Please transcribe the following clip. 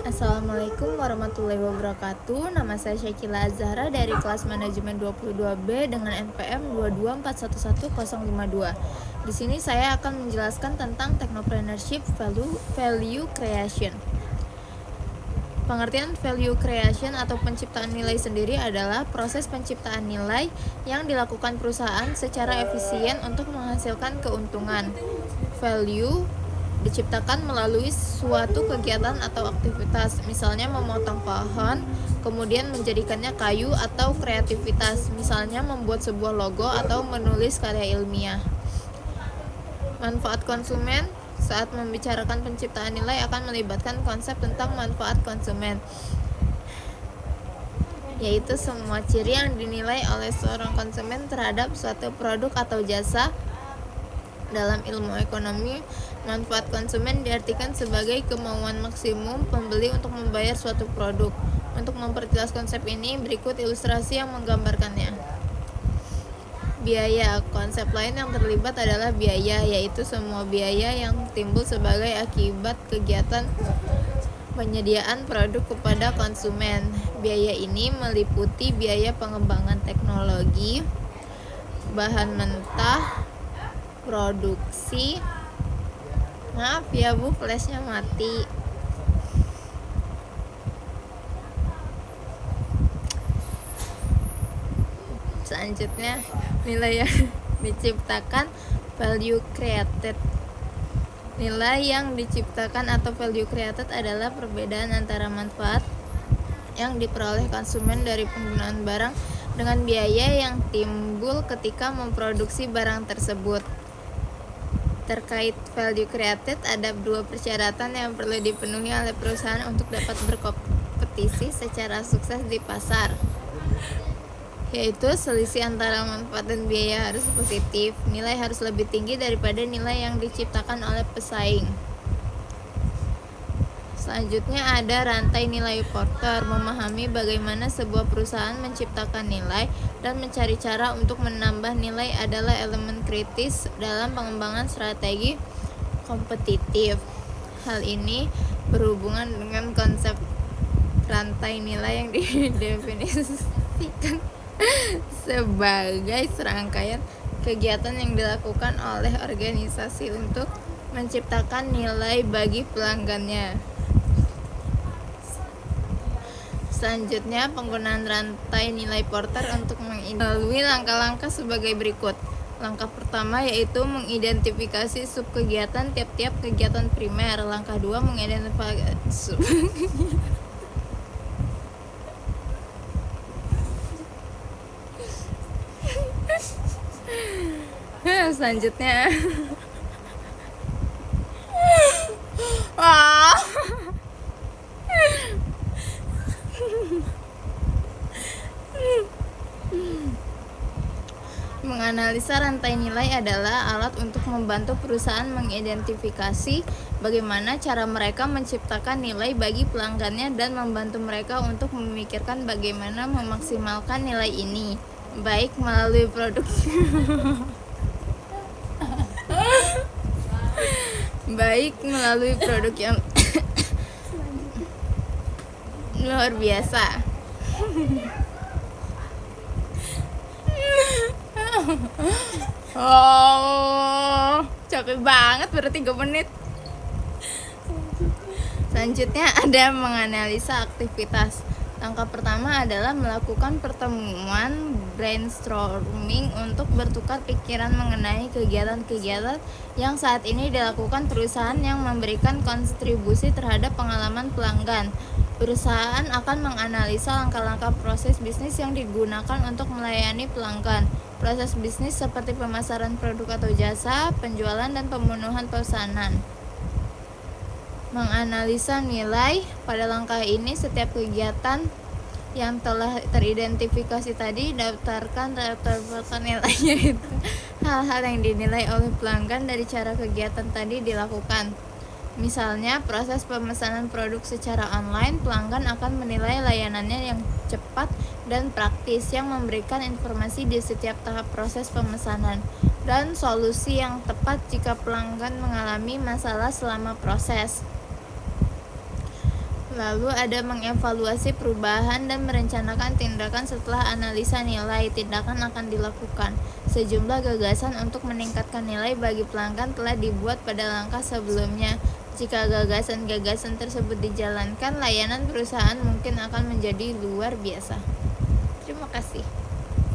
Assalamualaikum warahmatullahi wabarakatuh. Nama saya Syakila Azhara dari kelas manajemen 22B dengan NPM 224111052. Di sini saya akan menjelaskan tentang technopreneurship value creation. Pengertian value creation atau penciptaan nilai sendiri adalah proses penciptaan nilai yang dilakukan perusahaan secara efisien untuk menghasilkan keuntungan. Value diciptakan melalui suatu kegiatan atau aktivitas, misalnya memotong pohon, kemudian menjadikannya kayu, atau kreativitas, misalnya membuat sebuah logo atau menulis karya ilmiah. Manfaat konsumen. Saat membicarakan penciptaan nilai akan melibatkan konsep tentang manfaat konsumen, yaitu semua ciri yang dinilai oleh seorang konsumen terhadap suatu produk atau jasa. Dalam ilmu ekonomi, manfaat konsumen diartikan sebagai kemauan maksimum pembeli untuk membayar suatu produk. Untuk memperjelas konsep ini, berikut ilustrasi yang menggambarkannya. Biaya. Konsep lain yang terlibat adalah biaya, yaitu semua biaya yang timbul sebagai akibat kegiatan penyediaan produk kepada konsumen. Biaya ini meliputi biaya pengembangan teknologi, bahan mentah, produksi. Maaf ya Bu, flashnya mati. Selanjutnya, nilai yang diciptakan, value created. Nilai yang diciptakan atau value created adalah perbedaan antara manfaat yang diperoleh konsumen dari penggunaan barang dengan biaya yang timbul ketika memproduksi barang tersebut. Terkait value created, ada dua persyaratan yang perlu dipenuhi oleh perusahaan untuk dapat berkompetisi secara sukses di pasar, yaitu selisih antara manfaat dan biaya harus positif, nilai harus lebih tinggi daripada nilai yang diciptakan oleh pesaing. Selanjutnya ada rantai nilai Porter, memahami bagaimana sebuah perusahaan menciptakan nilai dan mencari cara untuk menambah nilai adalah elemen kritis dalam pengembangan strategi kompetitif. Hal ini berhubungan dengan konsep rantai nilai yang didefinisikan sebagai serangkaian kegiatan yang dilakukan oleh organisasi untuk menciptakan nilai bagi pelanggannya. Selanjutnya, penggunaan rantai nilai Porter untuk melalui langkah-langkah sebagai berikut. Langkah pertama yaitu mengidentifikasi subkegiatan tiap-tiap kegiatan primer. Langkah 2, mengidentifikasi selanjutnya menganalisa rantai nilai adalah alat untuk membantu perusahaan mengidentifikasi bagaimana cara mereka menciptakan nilai bagi pelanggannya dan membantu mereka untuk memikirkan bagaimana memaksimalkan nilai ini, baik melalui produk yang luar biasa. Capek banget, baru 3 menit. Selanjutnya ada menganalisa aktivitas. Langkah pertama adalah melakukan pertemuan brainstorming untuk bertukar pikiran mengenai kegiatan-kegiatan yang saat ini dilakukan perusahaan yang memberikan kontribusi terhadap pengalaman pelanggan. Perusahaan akan menganalisa langkah-langkah proses bisnis yang digunakan untuk melayani pelanggan. Proses bisnis seperti pemasaran produk atau jasa, penjualan, dan pemenuhan pesanan. Menganalisa nilai. Pada langkah ini, setiap kegiatan yang telah teridentifikasi tadi daftarkan nilainya itu hal-hal yang dinilai oleh pelanggan dari cara kegiatan tadi dilakukan. Misalnya, proses pemesanan produk secara online, pelanggan akan menilai layanannya yang cepat dan praktis yang memberikan informasi di setiap tahap proses pemesanan, dan solusi yang tepat jika pelanggan mengalami masalah selama proses. Lalu ada mengevaluasi perubahan dan merencanakan tindakan setelah analisa nilai. Tindakan akan dilakukan. Sejumlah gagasan untuk meningkatkan nilai bagi pelanggan telah dibuat pada langkah sebelumnya. Jika gagasan-gagasan tersebut dijalankan, layanan perusahaan mungkin akan menjadi luar biasa. Terima kasih.